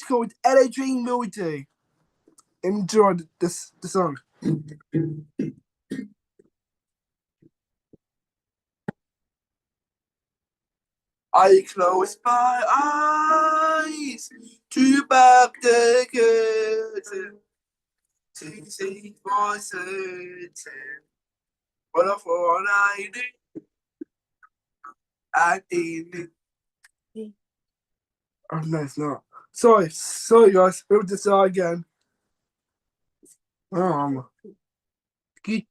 called LA Dream Melody. Enjoy the song. I close my eyes to back the curtain to see for certain what of all I do. I did. Oh no, it's not. Sorry guys. We'll just start again. Get.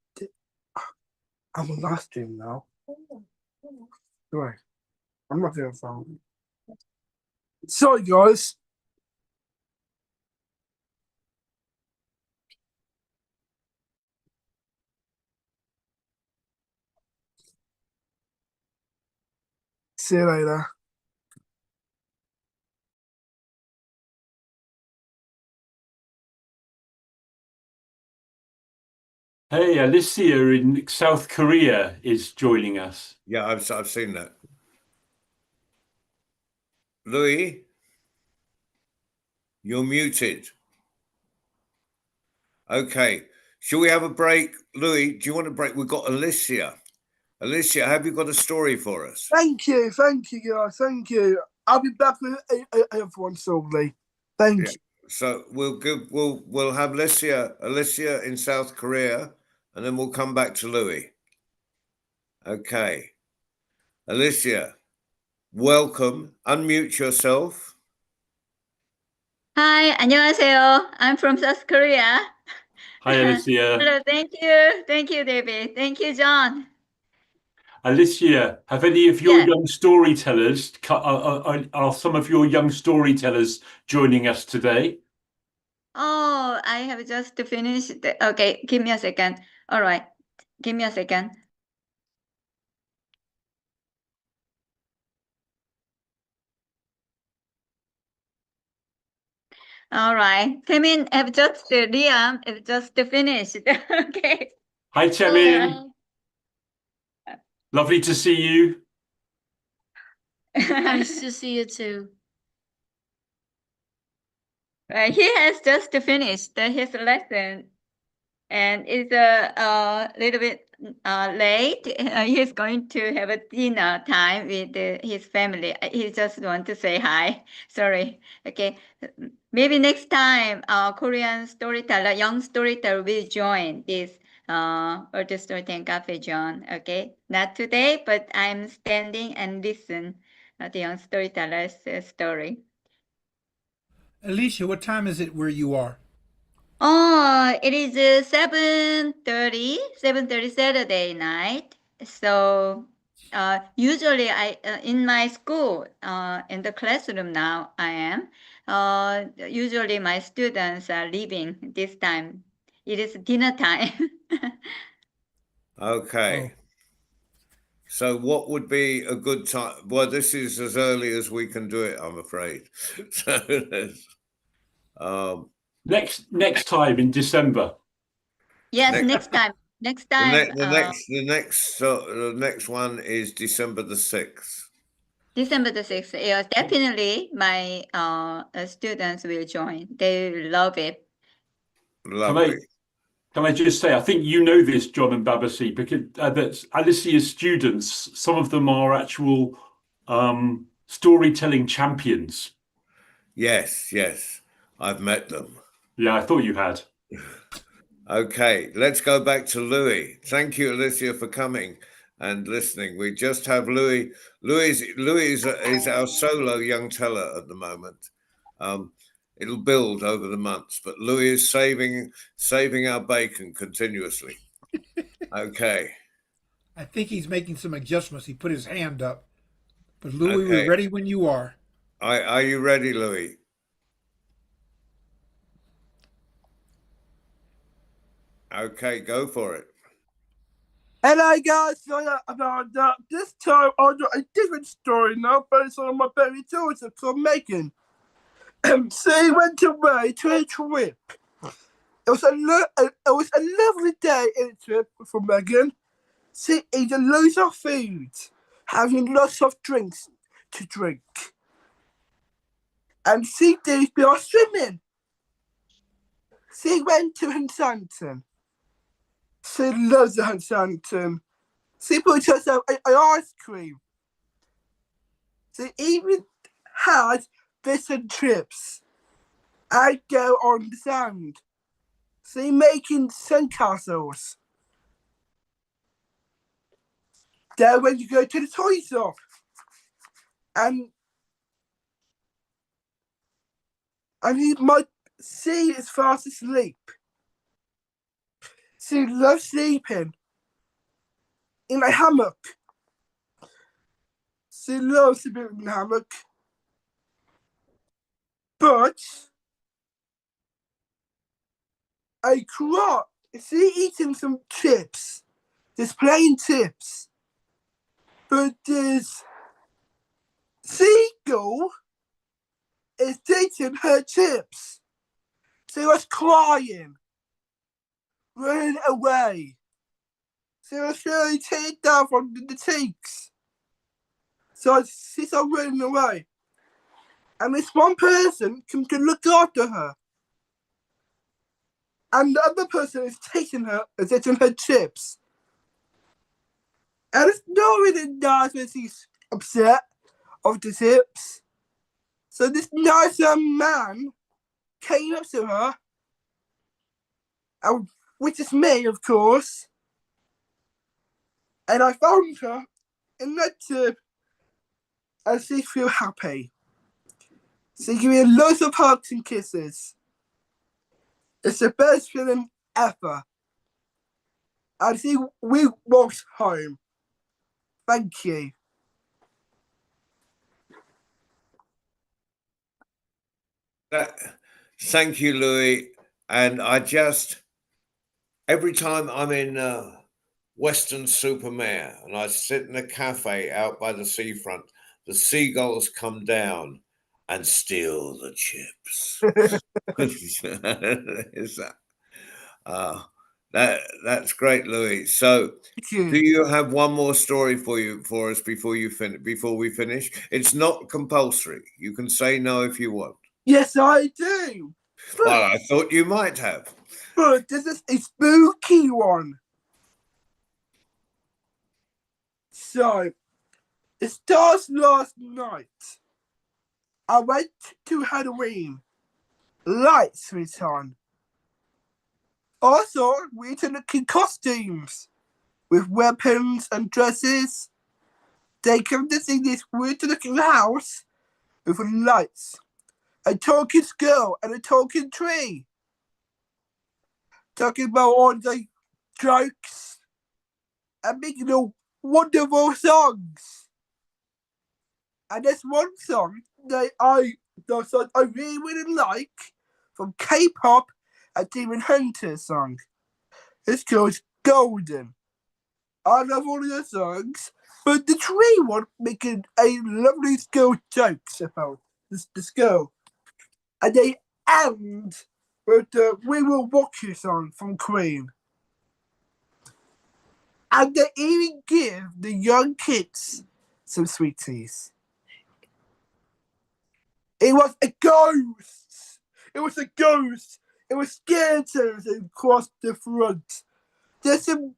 I'm on live stream now. Right. I'm not doing phone. Sorry guys. See you later. Hey, Alicia in South Korea is joining us. Yeah, I've seen that. Louis, you're muted. Okay. Shall we have a break? Louis, do you want a break? We've got Alicia. Alicia, have you got a story for us? Thank you guys. Thank you. I'll be back with everyone shortly. Thank you. So we'll have Alicia in South Korea, and then we'll come back to Louis. Okay. Alicia, welcome. Unmute yourself. Hi, 안녕하세요. I'm from South Korea. Hi, Alicia. Hello, thank you. Thank you, David. Thank you, John. Alicia, have any of your Yes. young storytellers, are some of your young storytellers joining us today? Oh, I have just finished. Okay, give me a second. All right, give me a second. All right, Taemin Liam have just finished. Okay. Hi, Taemin. Lovely to see you. Nice to see you too. He has just finished his lesson, and it's a little bit late. He's going to have a dinner time with his family. He just want to say hi. Sorry. Okay. Maybe next time, Korean storyteller, young storyteller will join this World Storytelling Cafe, John. Okay. Not today, but I'm standing and listen the young storyteller's story. Alicia, what time is it where you are? Oh, it is 7:30 Saturday night. So usually I in my school in the classroom now I am. Usually my students are leaving this time. It is dinner time. Okay. So what would be a good time? Well, this is as early as we can do it, I'm afraid. So next time in December. Yes, next time. Next time. The next one is December the 6th. December the 6th. Yes, definitely my students will join. They love it. Lovely. Can I just say, I think you know this, John and Babasi, because that Alicia's students, some of them are actual storytelling champions. Yes, I've met them. Yeah, I thought you had. Okay, let's go back to Louis. Thank you, Alicia, for coming and listening. We just have Louis. Louis is our solo young teller at the moment. It'll build over the months, but Louis is saving our bacon continuously. Okay. I think he's making some adjustments. He put his hand up. But Louis, Okay. we're ready when you are. Are you ready, Louis? Okay, go for it. Hello guys, this time I'll do a different story now based on my baby daughter called Megan. She went away to a trip. It was a lovely day in a trip for Megan. She ate loads of food, having lots of drinks to drink. and she did go swimming. She went to Huntington. She loves the Huntington. She put herself an ice cream. She even had fish and chips. I go on the sand. She making sandcastles. Then when you go to the toy shop, and he might see is fast asleep. She loves sleeping in a hammock. She loves sleeping in a hammock. But I caught she eating some chips. Just plain chips. But this seagull is eating her chips. She was crying, running away. She was really taken down from the cheeks. So she started running away. And this one person came to look after her. And the other person is taking her chips. And it's not really nice when she's upset of the chips. So this nice young man came up to her, which is me, of course. And I found her in that tip, and she feel happy. She gave me loads of hugs and kisses. It's the best feeling ever. And we walked home. Thank you. Thank you, Louis. And every time I'm in Weston-super-Mare and I sit in a cafe out by the seafront, the seagulls come down and steal the chips. That's great, Louis. So, do you have one more story for us before we finish? It's not compulsory. You can say no if you want. Yes, I do. Well, I thought you might have. But this is a spooky one. So, it starts last night. I went to Halloween. Lights switched on. Also, we took looking costumes with weapons and dresses. They come to see this weird looking house with lights, a talking skull, and a talking tree. Talking about all the jokes and making the wonderful songs. And there's one song that I really, really like from K-pop, a Demon Hunter song. It's called Golden. I love all of the songs, but the tree one making a lovely skull jokes about the skull. And they end with the We Will Rock You song from Queen. And they even give the young kids some sweeties. It was a ghost. It was a ghost. It was skeletons across the front. There's some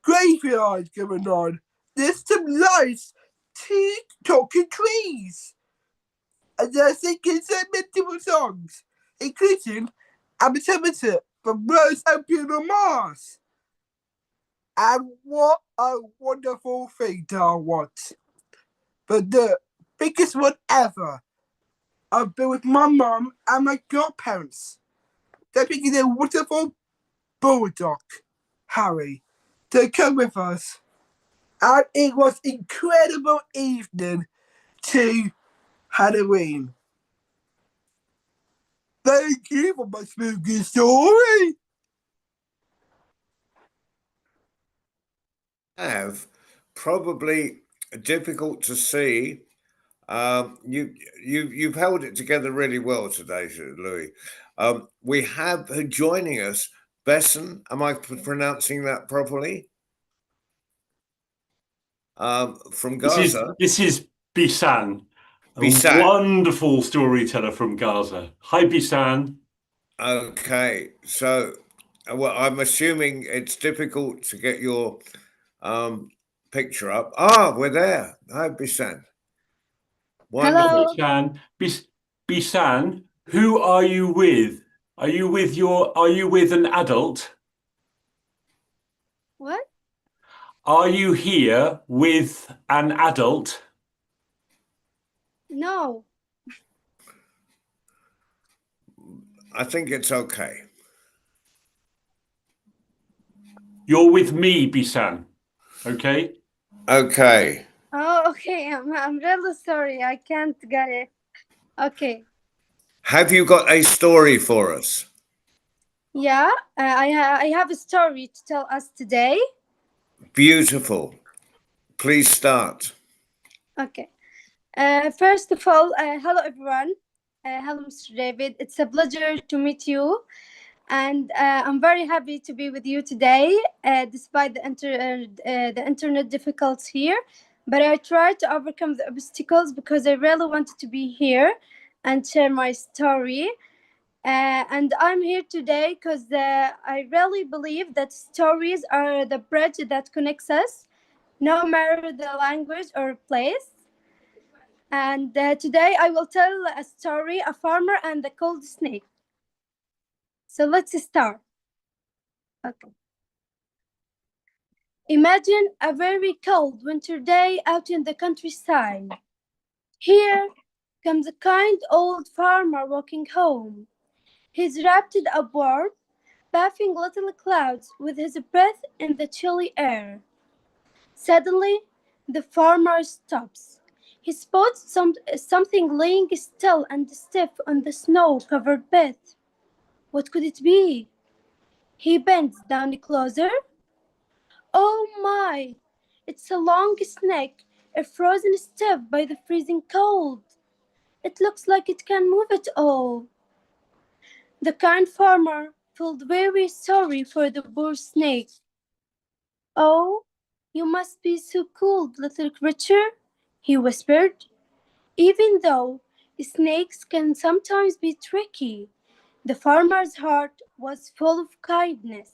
graveyard going on. There's some lights, two talking trees. And they're singing some mythical songs, including Amateur from Rose and Bruno Mars. And what a wonderful thing to watch. But the biggest one ever, I've been with my mum and my godparents. They're picking a wonderful bulldog, Harry, to come with us. And it was an incredible evening to Halloween. Thank you for my spooky story. Have probably difficult to see. You've held it together really well today, Louis. We have joining us Besson. Am I pronouncing that properly? From Gaza. This is Bisan. a Bisan. wonderful storyteller from Gaza. Hi, Bisan. Okay, so well, I'm assuming it's difficult to get your picture up. Ah, we're there. Hi, Bisan. Wonderful. Hello. Bisan, who are you with? Are you with an adult? What? Are you here with an adult? No. I think it's okay. You're with me, Bisan. Okay? Okay. Oh, okay. I'm really sorry. I can't get it. Okay. Have you got a story for us? Yeah, I have a story to tell us today. Beautiful. Please start. Okay. First of all, hello everyone. Hello, Mr. David. It's a pleasure to meet you, and I'm very happy to be with you today, despite the internet difficulties here. But I tried to overcome the obstacles because I really wanted to be here and share my story. And I'm here today because I really believe that stories are the bridge that connects us, no matter the language or place. And today I will tell a story, a farmer and the cold snake. So let's start. Okay. Imagine a very cold winter day out in the countryside. Here comes a kind old farmer walking home. He's wrapped up warm, puffing little clouds with his breath in the chilly air. Suddenly, the farmer stops. He spots something laying still and stiff on the snow-covered bed. What could it be? He bends down closer. Oh my! It's a long snake, frozen stiff by the freezing cold. It looks like it can move at all. The kind farmer felt very sorry for the poor snake. Oh, you must be so cold, little creature, he whispered. Even though snakes can sometimes be tricky, the farmer's heart was full of kindness.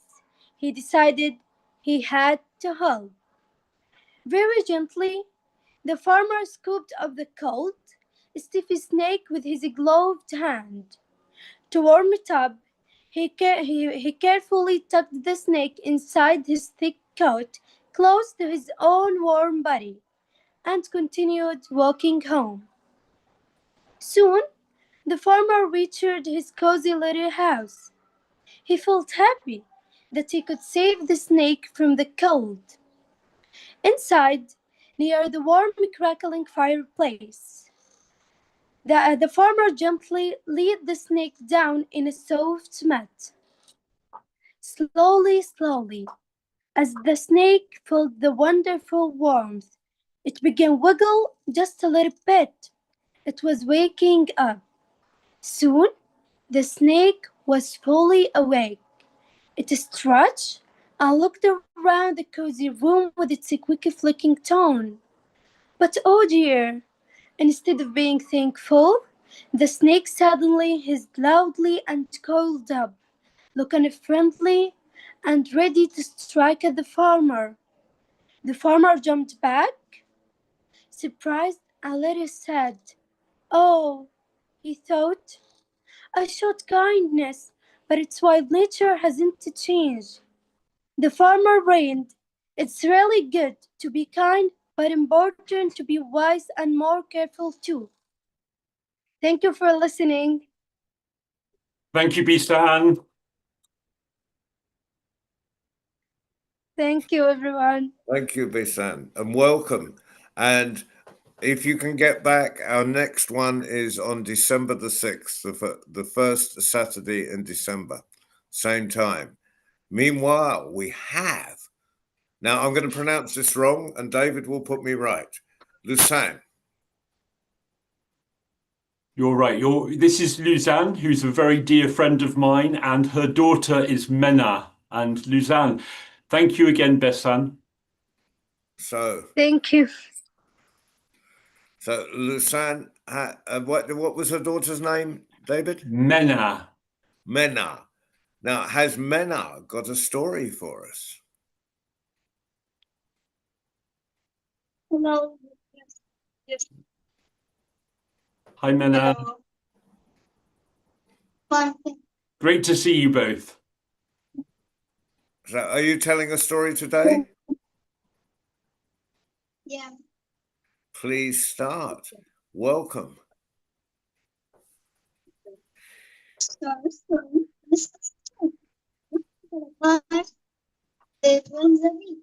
He decided he had to help. Very gently, the farmer scooped up the cold, stiffy snake with his gloved hand. To warm it up, he carefully tucked the snake inside his thick coat, close to his own warm body, and continued walking home. Soon, the farmer reached his cozy little house. He felt happy that he could save the snake from the cold. Inside, near the warm, crackling fireplace, the farmer gently laid the snake down in a soft mat. Slowly, as the snake felt the wonderful warmth, it began wiggle just a little bit. It was waking up. Soon, the snake was fully awake. It stretched and looked around the cozy room with its quick flicking tongue. But oh dear, instead of being thankful, the snake suddenly hissed loudly and coiled up, looking friendly and ready to strike at the farmer. The farmer jumped back, surprised and a little sad. Oh, he thought, I showed kindness, but its wild nature hasn't changed. The farmer reigned. It's really good to be kind, but important to be wise and more careful too. Thank you for listening. Thank you, Bisan. Thank you, everyone. Thank you, Bisan, and welcome. And if you can get back, our next one is on December the 6th, the first Saturday in December, same time. Meanwhile, we have, now I'm going to pronounce this wrong and David will put me right, Lusan. You're right. This is Luzanne, who's a very dear friend of mine, and her daughter is Mena. And Luzanne, thank you again, Besan. So Thank you. Lusan, what was her daughter's name, David? Mena. Mena. Now, has Mena got a story for us? Hello. Yes. Yes. Hi, Mena. Hello. Fine. Great to see you both. So, are you telling a story today? Yeah. Please start. Welcome. Sorry. It was a bee.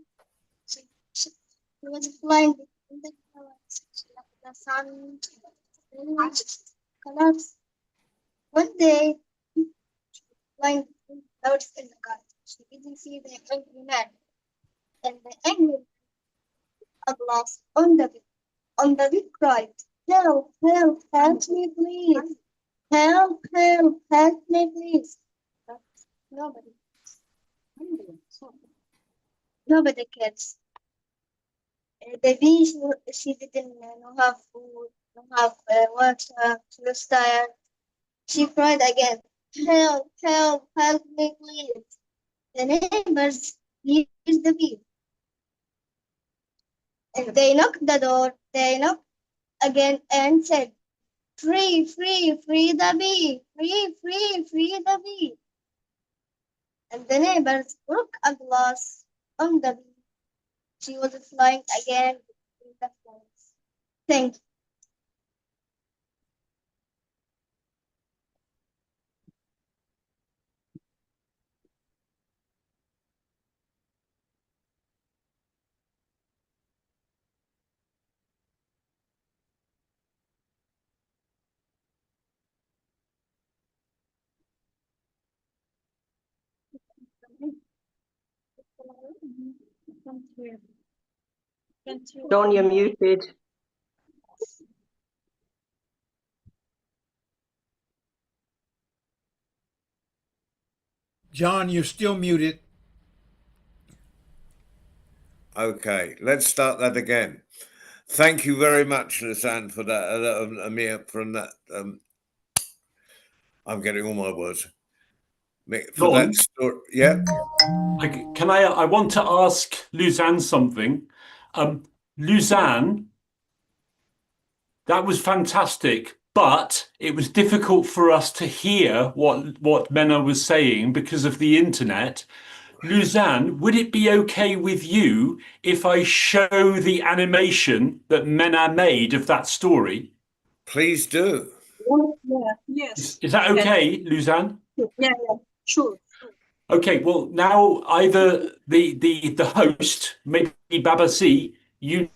She was flying in the clouds. The sun collapsed. One day, flying in clouds in the sky. She didn't see the angry man. And the angry man at last on the bee cried, "Help, help, help me, please. Help, help, help me, please." But nobody. Nobody cares. The bee, she didn't have food, have water, she was tired. She cried again, "Help, help, help me, please." The neighbors heard the bee. And they knocked the door, they knocked again and said, "Free, free, free the bee, free, free, free the bee." And the neighbors broke a glass on the bee. She was flying again in the clouds. Thank you. John, you're muted. John, you're still muted. Okay, let's start that again. Thank you very much, Lisanne, for that. Amir, from that. I'm getting all my words. For John? that story. Yeah. I want to ask Luzanne something. Luzanne, that was fantastic, but it was difficult for us to hear what Mena was saying because of the internet. Luzanne, would it be okay with you if I show the animation that Mena made of that story? Please do. Yeah, yes. Is that okay, Luzanne? Yeah, sure. Okay, well, now either the host, maybe Babasi, you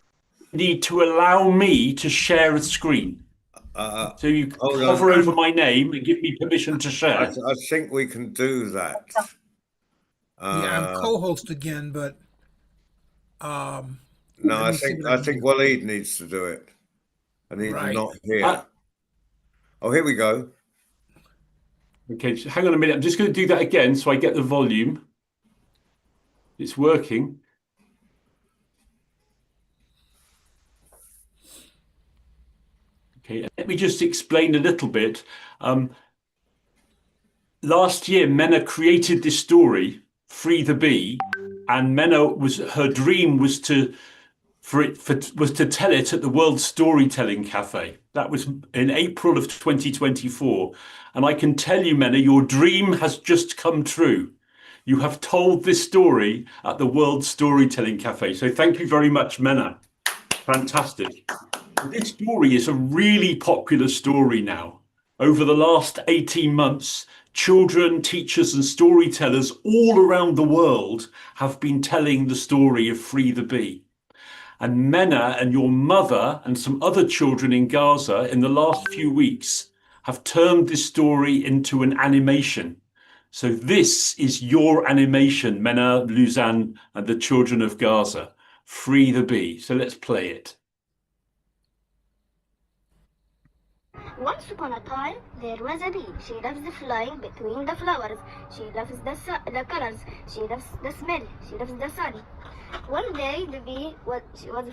need to allow me to share a screen. So you hover over my name and give me permission to share. I think we can do that. Yeah, I'm co-host again, but no, I think Waleed needs to do it, and he's not here. Oh, here we go. Okay, so hang on a minute. I'm just going to do that again so I get the volume. It's working. Okay, let me just explain a little bit. Last year, Mena created this story, Free the Bee, and her dream was to tell it at the World Storytelling Cafe. That was in April of 2024. And I can tell you, Mena, your dream has just come true. You have told this story at the World Storytelling Cafe. So thank you very much, Mena. Fantastic. This story is a really popular story now. Over the last 18 months, children, teachers, and storytellers all around the world have been telling the story of Free the Bee. And Mena and your mother and some other children in Gaza in the last few weeks have turned this story into an animation. So this is your animation, Mena, Luzanne, and the children of Gaza, Free the Bee. So let's play it. Once upon a time, there was a bee. She loves flying between the flowers. She loves the colors. She loves the smell. She loves the sun. One day, the bee was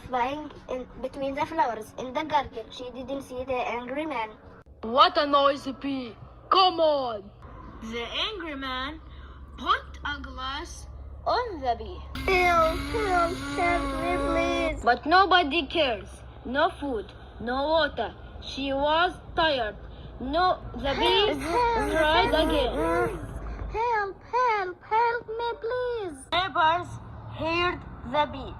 flying between the flowers in the garden. She didn't see the angry man. What a noisy bee! Come on! The angry man put a glass on the bee. Help, help, help me, please. But nobody cares. No food, no water. She was tired. No, the bee tried again. Help, help, help me, please. Neighbors heard the bee.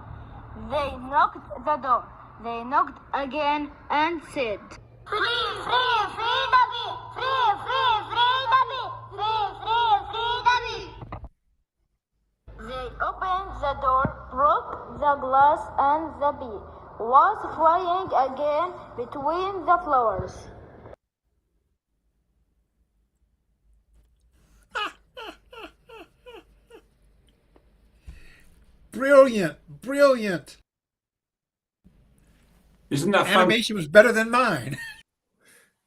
They knocked the door. They knocked again and said, Free, free, free the bee! Free, free, free the bee! Free, free, free the bee! They opened the door, broke the glass, and the bee was flying again between the flowers. Brilliant, brilliant. Isn't that Animation was better than mine.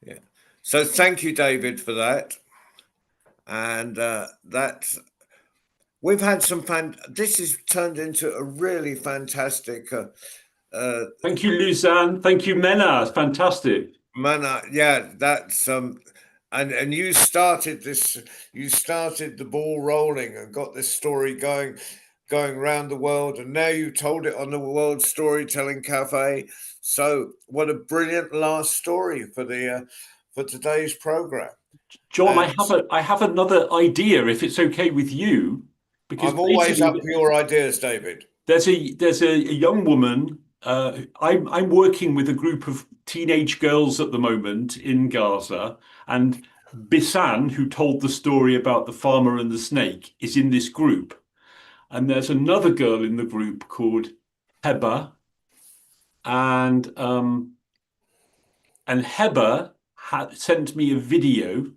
Yeah. So thank you, David, for that. And that's we've had some this has turned into a really fantastic Thank you, Luzanne. Thank you, Mena. It's fantastic. Mana, yeah, that's and you started the ball rolling and got this story going around the world, and now you told it on the World Storytelling Cafe. So what a brilliant last story for the for today's program. John, I have another idea, if it's okay with you, because I'm always basically up for your ideas, David. there's a young woman. I'm working with a group of teenage girls at the moment in Gaza, and Bisan, who told the story about the farmer and the snake, is in this group. And there's another girl in the group called Heba, and Heba had sent me a video.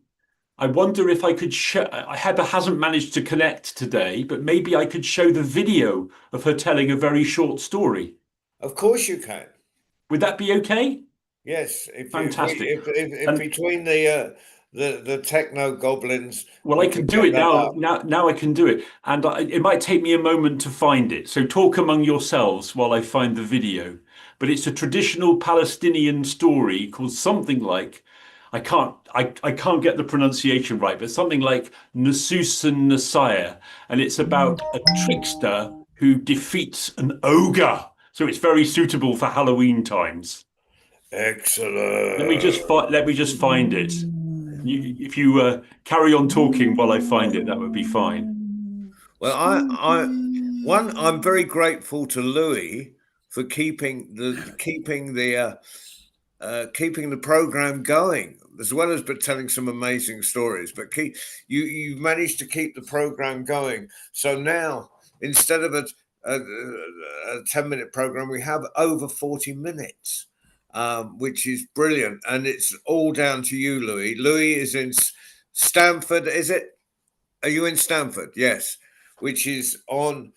I wonder if I could show. Heba hasn't managed to connect today, but maybe I could show the video of her telling a very short story. Of course you can. Would that be okay? Yes. Fantastic. If between the techno goblins. Well, I can do it now. Now I can do it, and it might take me a moment to find it. So talk among yourselves while I find the video. But it's a traditional Palestinian story called something like, I can't get the pronunciation right, but something like Nasus and Nasaya, and it's about a trickster who defeats an ogre. So it's very suitable for Halloween times. Excellent. Let me just find it. If you carry on talking while I find it, that would be fine. Well, I'm very grateful to Louis for keeping the program going, as well as telling some amazing stories. But you managed to keep the program going. So now, instead of a 10-minute program, we have over 40 minutes. Which is brilliant, and it's all down to you, Louis. Louis is in Stamford, is it? Are you in Stamford? Yes, which is on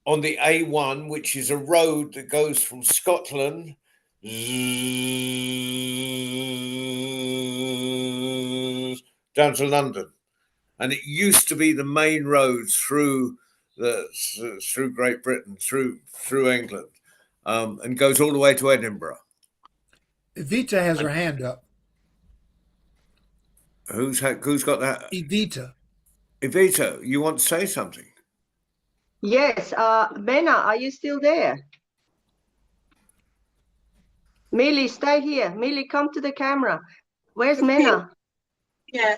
the A1, which is a road that goes from Scotland down to London, and it used to be the main road through Great Britain, through England, and goes all the way to Edinburgh. Evita has her hand up. Who's got that? Evita. Evita, you want to say something? Yes, Mena, are you still there? Millie, stay here. Millie, come to the camera. Where's Mena? Yeah.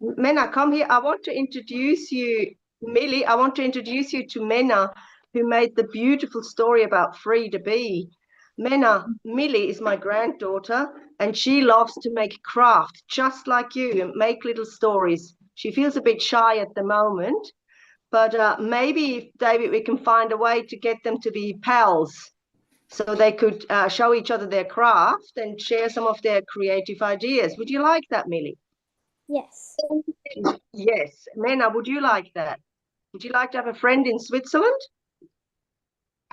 Mena, come here. I want to introduce you, Millie. I want to introduce you to Mena, who made the beautiful story about Free the Bee. Mena, Millie is my granddaughter, and she loves to make craft, just like you, and make little stories. She feels a bit shy at the moment, but maybe, David, we can find a way to get them to be pals, so they could show each other their craft and share some of their creative ideas. Would you like that, Millie? Yes. Yes. Mena, would you like that? Would you like to have a friend in Switzerland?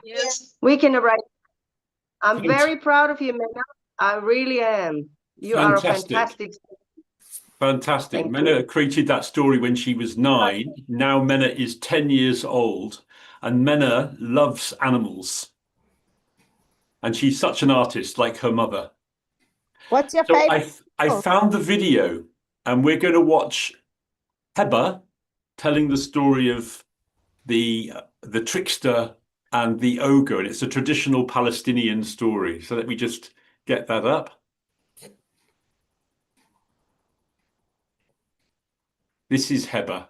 Yes. We can arrange. I'm very proud of you, Mena. I really am. You are a fantastic. Fantastic. Thank Mena you. created that story when she was 9. Now Mena is 10 years old, and Mena loves animals. And she's such an artist, like her mother. What's your So favorite? I found the video, and we're going to watch Heba telling the story of the trickster and the ogre, and it's a traditional Palestinian story. So let me just get that up. This is Heba.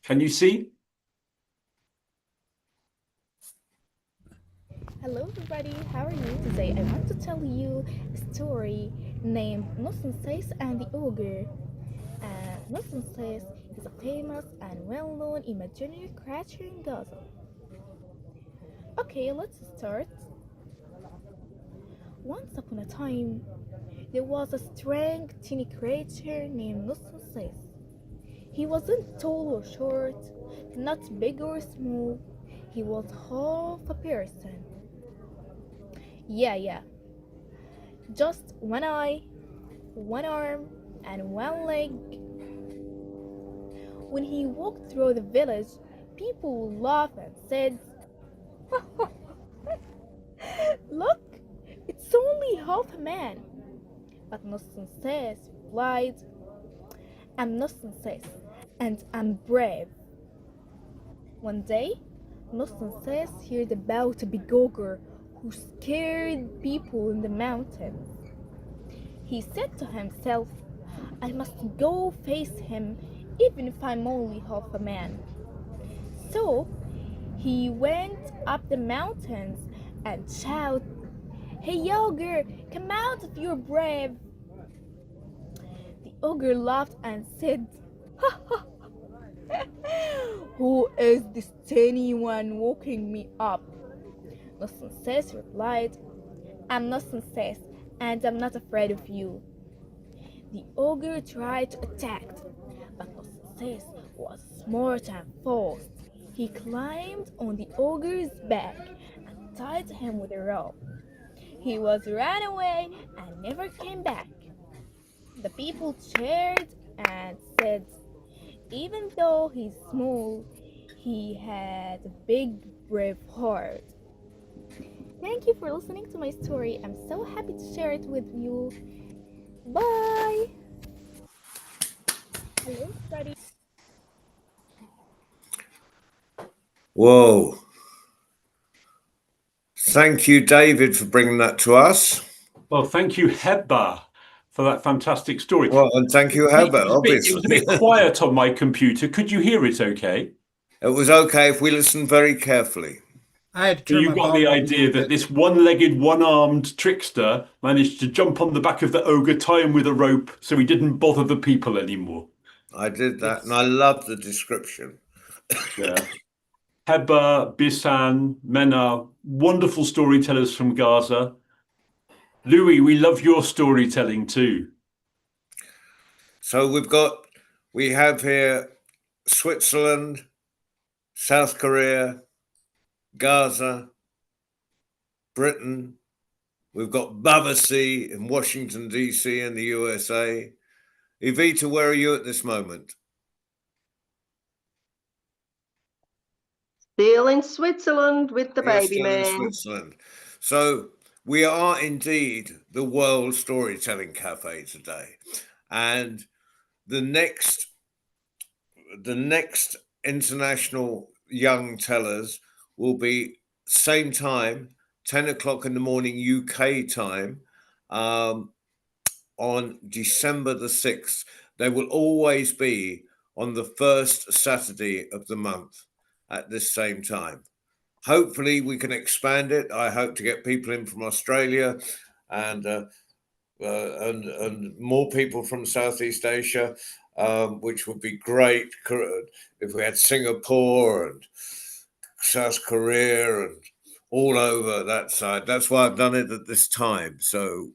Can you see? Hello everybody, how are you today? I want to tell you a story named Nonsense and the Ogre. Nonsense is a famous and well-known imaginary creature in Gaza. Okay, let's start. Once upon a time, there was a strange tiny creature named Nonsense. He wasn't tall or short, not big or small. He was half a person. Yeah. Just one eye, one arm, and one leg. When he walked through the village, people would laugh and said, "Look, it's only half a man." But Nonsense replied, "I'm Nonsense, and I'm brave." One day, Nonsense heard about a big ogre who scared people in the mountains. He said to himself, "I must go face him, even if I'm only half a man." So he went up the mountains and shouted, "Hey ogre, come out if you're brave." The ogre laughed and said, "Who is this tiny one walking me up?" Nonsense replied, "I'm Nonsense, and I'm not afraid of you." The ogre tried to attack, but Nonsense was smart and fast. He climbed on the ogre's back and tied him with a rope. He was ran away and never came back. The people cheered and said, even though he's small, he had a big, brave heart. Thank you for listening to my story. I'm so happy to share it with you. Bye. Hello, everybody. Whoa. Thank you, David, for bringing that to us. Well, thank you, Heba, for that fantastic story. Well, and thank you, Heba, obviously. It was a bit quiet on my computer. Could you hear it okay? It was okay if we listened very carefully. I had to So turn you my got the volume up a idea little that bit. this one-legged, one-armed trickster managed to jump on the back of the ogre, tie him with a rope, so he didn't bother the people anymore. I did that, and I love the description. Yeah. Heba, Bisan, Mena, wonderful storytellers from Gaza. Louis, we love your storytelling too. So we have here Switzerland, South Korea, Gaza, Britain. We've got Battersea in Washington, D.C. in the USA. Evita, where are you at this moment? Still in Switzerland with the You're baby still in man. Switzerland. So we are indeed the World Storytelling Cafe today. And the next international young tellers will be same time, 10 o'clock in the morning UK time, on December the 6th. They will always be on the first Saturday of the month at this same time. Hopefully we can expand it. I hope to get people in from Australia and more people from Southeast Asia, which would be great if we had Singapore and South Korea and all over that side. That's why I've done it at this time. So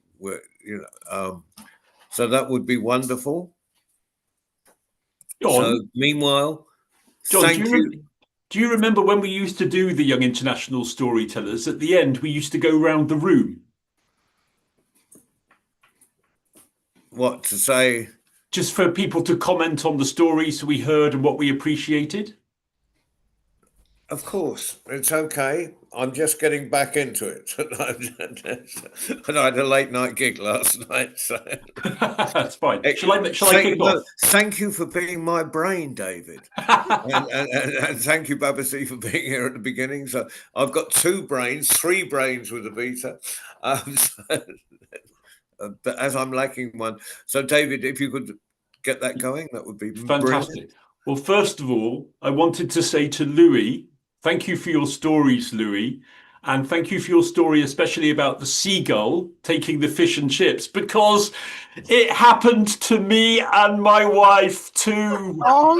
so that would be wonderful. John, So meanwhile, John, thank you. Do you remember when we used to do the Young International Storytellers? At the end, we used to go round the room. What to say? Just for people to comment on the stories we heard and what we appreciated? Of course, it's okay. I'm just getting back into it. And I had a late night gig last night, so That's fine. Shall I kick off? Thank you for being my brain, David, and thank you, Babasi, for being here at the beginning. So I've got 2 brains, 3 brains with a beta, but as I'm lacking one. So, David, if you could get that going, that would be fantastic. Brilliant. Well, first of all, I wanted to say to Louis, thank you for your stories, Louis. And thank you for your story, especially about the seagull taking the fish and chips, because it happened to me and my wife too. Oh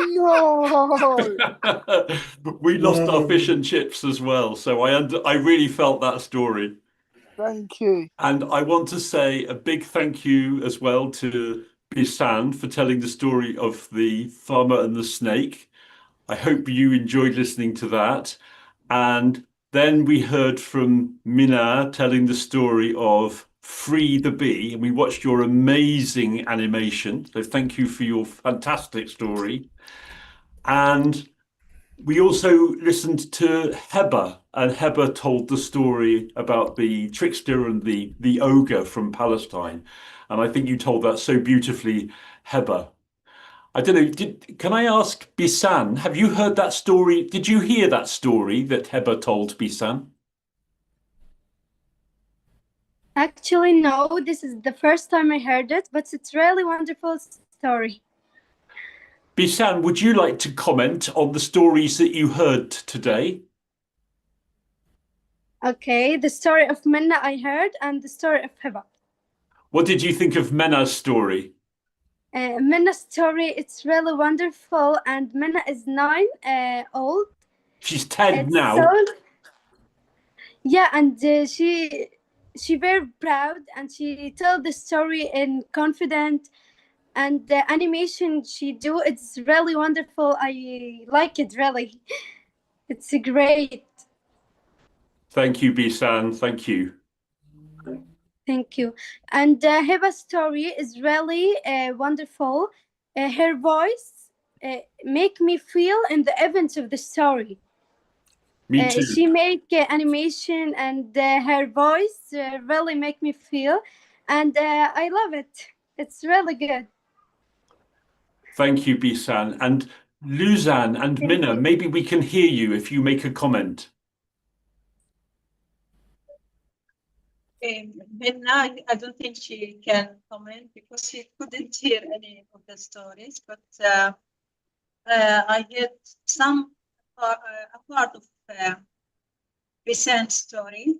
no! We lost our fish and chips as well. So I really felt that story. Thank you. And I want to say a big thank you as well to Bisan for telling the story of the farmer and the snake. I hope you enjoyed listening to that. And then we heard from Mina telling the story of Free the Bee, and we watched your amazing animation. So thank you for your fantastic story. And we also listened to Heba, and Heba told the story about the trickster and the ogre from Palestine. And I think you told that so beautifully, Heba. I don't know, can I ask Bisan, have you heard that story? Did you hear that story that Heba told Bisan? Actually, no, this is the first time I heard it, but it's really wonderful story. Bisan, would you like to comment on the stories that you heard today? Okay, the story of Minna I heard and the story of Heba. What did you think of Mena's story? Minna's story, it's really wonderful, and Minna is 9 old. She's 10 It's now. Yeah, and she very proud, and she tell the story in confident, and the animation she do, it's really wonderful. I like it really. It's great. Thank you, Bisan. Thank you. Thank you. And Heba's story is really wonderful. Her voice make me feel in the events of the story. Me too. She make animation, and her voice really make me feel, and I love it. It's really good. Thank you, Bisan. And Luzan and Minna, maybe we can hear you if you make a comment. Minna, I don't think she can comment because she couldn't hear any of the stories, but I get a part of Bisan's story,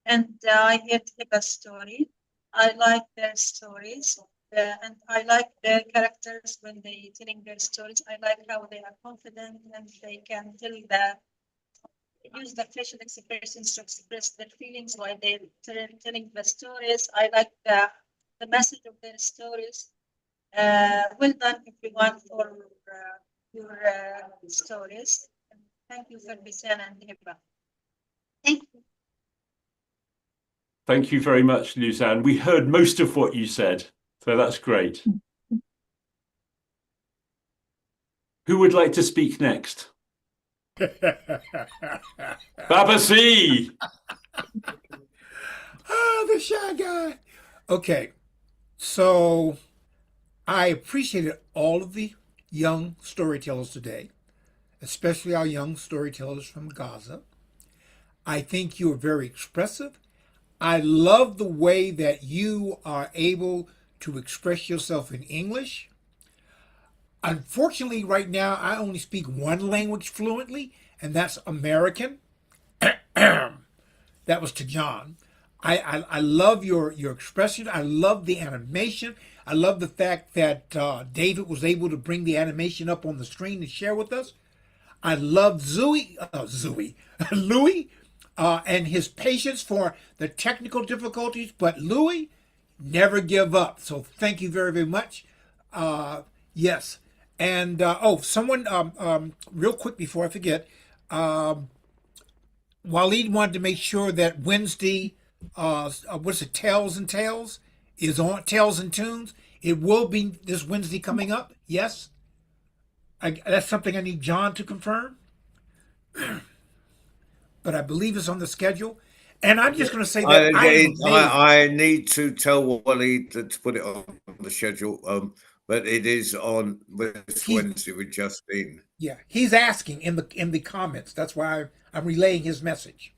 and I get Heba's story. I like their stories, and I like their characters when they telling their stories. I like how they are confident and they can tell that. Use the facial expressions to express their feelings while they're telling the stories. I like the message of their stories. Well done, everyone, for your stories. And thank you for Bisan and Heba. Thank you. Thank you very much, Luzan. We heard most of what you said, so that's great. Who would like to speak next? Babasi! Oh, the shy guy. Okay, so I appreciated all of the young storytellers today, especially our young storytellers from Gaza. I think you are very expressive. I love the way that you are able to express yourself in English. Unfortunately, right now, I only speak one language fluently, and that's American. That was to John. I love your expression. I love the animation. I love the fact that David was able to bring the animation up on the screen and share with us. I love Louis, and his patience for the technical difficulties. But Louis, never give up. So thank you very, very much. Yes. And someone, real quick before I forget, Waleed wanted to make sure that Wednesday, what's it, Tales and Tales, is on Tales and Tunes. It will be this Wednesday coming up. Yes, that's something I need John to confirm. But I believe it's on the schedule. And I'm just going to say that I am amazed. I need to tell Wally to put it on the schedule, but it is on this Wednesday. We've just been. Yeah, he's asking in the comments. That's why I'm relaying his message.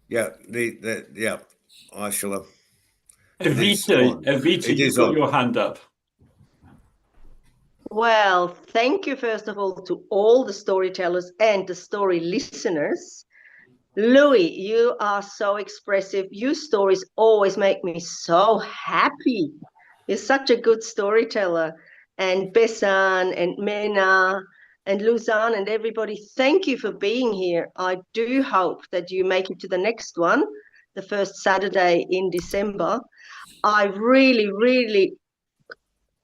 Yeah, yeah, I shall. Evita, you've got your hand up. Well, thank you, first of all, to all the storytellers and the story listeners. Louis, you are so expressive. Your stories always make me so happy. You're such a good storyteller. And Besan and Mena and Luzanne and everybody, thank you for being here. I do hope that you make it to the next one, the first Saturday in December. I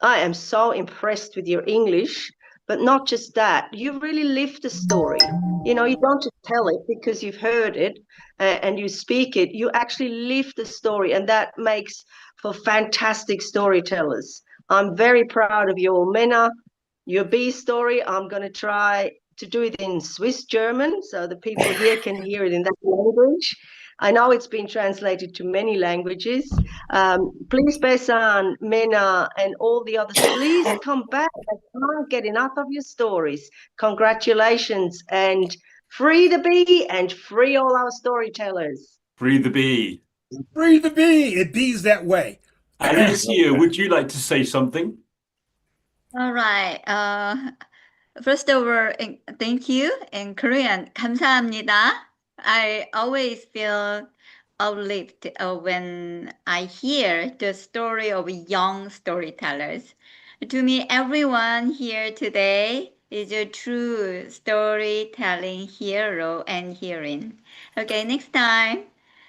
am so impressed with your English, but not just that. You really live the story. You know, you don't just tell it because you've heard it and you speak it. You actually live the story, and that makes for fantastic storytellers. I'm very proud of your Mena, your B story. I'm going to try to do it in Swiss German so the people here can hear it in that language. I know it's been translated to many languages. Please, Besan, Mena, and all the others, please come back. I can't get enough of your stories. Congratulations, and free the bee and free all our storytellers. Free the bee. Free the bee. It bees that way. Alicia, would you like to say something? All right. First of all, thank you. In Korean, 감사합니다. I always feel uplifted when I hear the story of young storytellers. To me, everyone here today is a true storytelling hero and heroine. Okay, next time,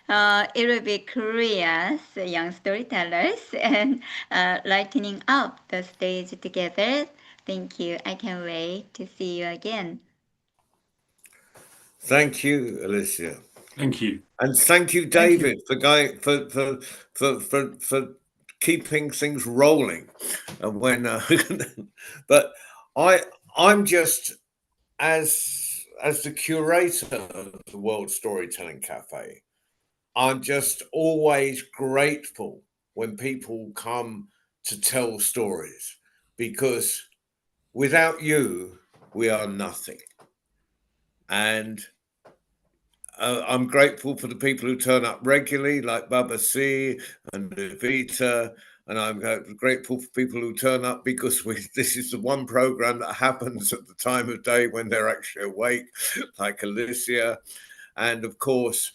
it will be Korea's young storytellers and lightening up the stage together. Thank you. I can't wait to see you again. Thank you, Alicia. Thank you. And thank you, David, for going for keeping things rolling. And when, but I'm just as the curator of the World Storytelling Cafe, I'm just always grateful when people come to tell stories, because without you, we are nothing. And I'm grateful for the people who turn up regularly, like Baba C and Vita, and I'm grateful for people who turn up because this is the one program that happens at the time of day when they're actually awake, like Alicia, and of course,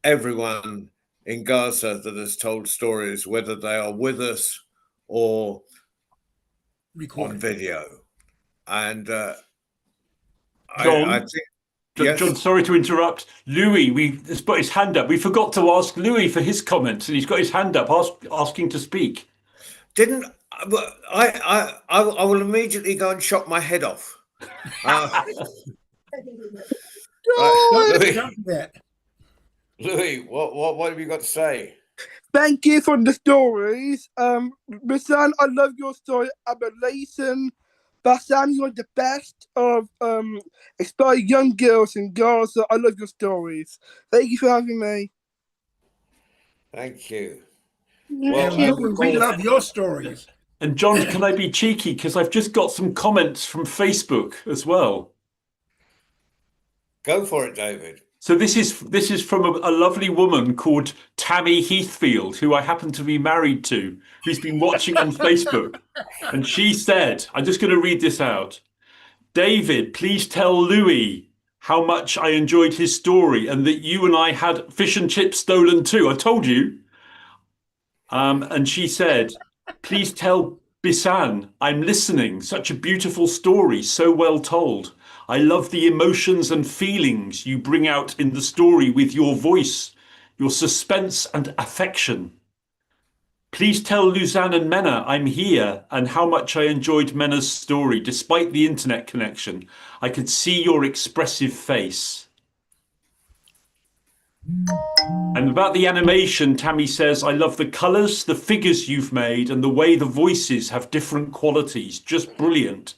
everyone in Gaza that has told stories, whether they are with us or on video. And John, I think. Yes. John, sorry to interrupt. Louis, he's put his hand up. We forgot to ask Louis for his comments, and he's got his hand up asking to speak. I will immediately go and chop my head off. Louis, what have you got to say? Thank you for the stories. Misan, I love your story. Abalation. Bassam, you're the best of inspiring young girls in Gaza. I love your stories. Thank you for having me. Thank you. Well, we love your stories. And John, can I be cheeky? Because I've just got some comments from Facebook as well. Go for it, David. So this is from a lovely woman called Tammy Heathfield, who I happen to be married to, who's been watching on Facebook. And she said, I'm just going to read this out. David, please tell Louis how much I enjoyed his story and that you and I had fish and chips stolen too. I told you. And she said, please tell Bisan, I'm listening. Such a beautiful story, so well told. I love the emotions and feelings you bring out in the story with your voice, your suspense and affection. Please tell Luzanne and Mena I'm here and how much I enjoyed Mena's story despite the internet connection. I could see your expressive face. And about the animation, Tammy says, I love the colours, the figures you've made, and the way the voices have different qualities. Just brilliant.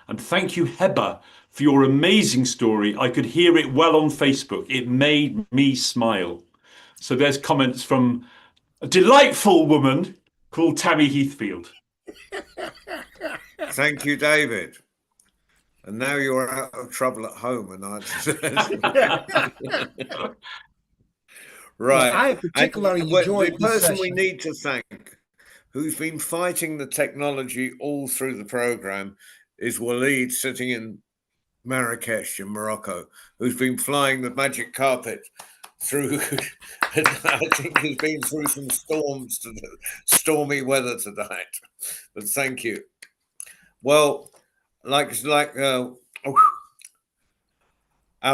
And thank you, Heba, for your amazing story. I could hear it well on Facebook. It made me smile. So there's comments from a delightful woman called Tammy Heathfield. Thank you, David. And now you're out of trouble at home, and right. Well, I particularly enjoyed the this person session. we need to thank, who's been fighting the technology all through the program, is Waleed, sitting in Marrakesh in Morocco, who's been flying the magic carpet through. I think he's been through some stormy weather tonight. But thank you. Well, our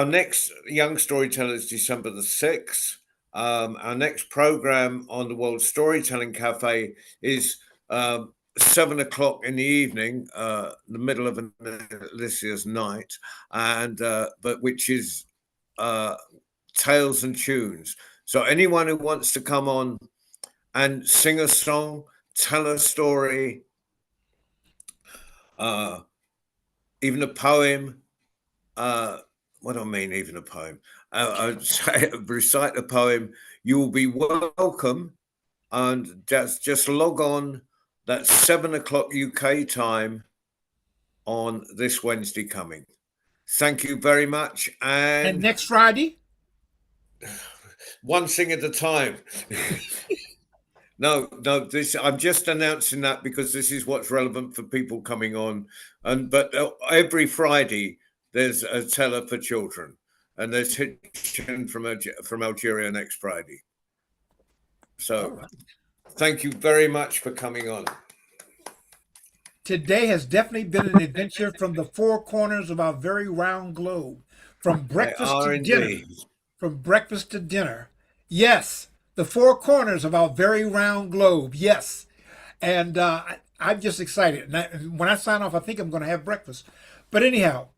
next Young Storyteller is December the 6th. Our next program on the World Storytelling Cafe is 7 o'clock in the evening, the middle of Alicia's night, and but which is Tales and Tunes. So anyone who wants to come on and sing a song, tell a story, even a poem. What do I mean, even a poem? Recite a poem. You will be welcome, and just log on. That's 7 o'clock UK time on this Wednesday coming. Thank you very much. And next Friday? One thing at a time. No, I'm just announcing that because this is what's relevant for people coming on. But every Friday there's a teller for children, and there's Hitchin from Algeria next Friday. So thank you very much for coming on. Today has definitely been an adventure from the four corners of our very round globe, from breakfast to dinner. From breakfast to dinner. Yes, the four corners of our very round globe. Yes. And I'm just excited. And when I sign off, I think I'm going to have breakfast. But anyhow,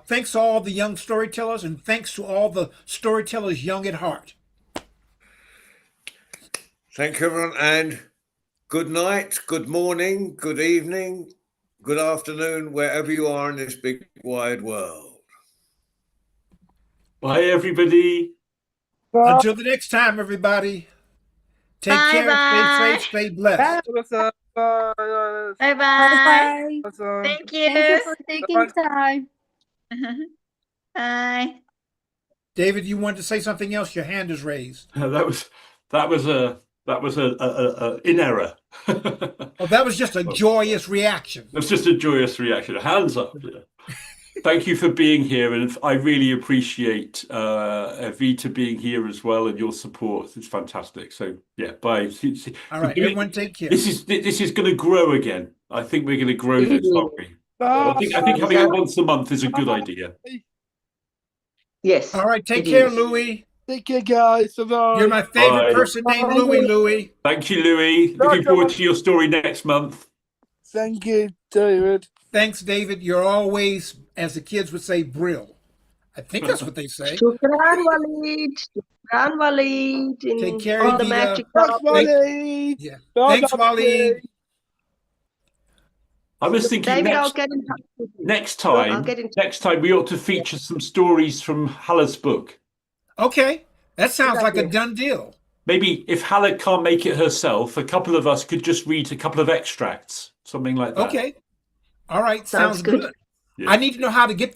thanks to all the young storytellers, and thanks to all the storytellers young at heart. Thank you, everyone, and good night, good morning, good evening, good afternoon, wherever you are in this big wide world. Bye, everybody. Bye. Until the next time, everybody. Take care, stay safe, stay blessed. Bye-bye. Bye. Thank you. Thank you for taking time. Bye. David, you wanted to say something else? Your hand is raised. That was in error. Oh, that was just a joyous reaction. That's just a joyous reaction. Hands up. Yeah. Thank you for being here, and I really appreciate Evita being here as well, and your support. It's fantastic. So yeah, bye. All right, everyone, take care. This is going to grow again. I think we're going to grow this, aren't we? I think having it once a month is a good idea. Yes. All right, take care, Louis. Take care, guys. Bye-bye. You're my favorite person named Louis. Thank you, Louis. Looking forward to your story next month. Thank you, David. Thanks, David. You're always, as the kids would say, brill. I think that's what they say. Shukran, Waleed. Shukran, Waleed. Take care, on the Edita. magic Thanks, carpet. Waleed. Yeah. Thanks, Waleed. I was thinking David, I'll get in touch with you. next time we ought to feature some stories from Hala's book. Okay, that sounds like a done deal. Maybe if Hala can't make it herself, a couple of us could just read a couple of extracts, something like that. Okay. All right, sounds good. Yeah. I need to know how to get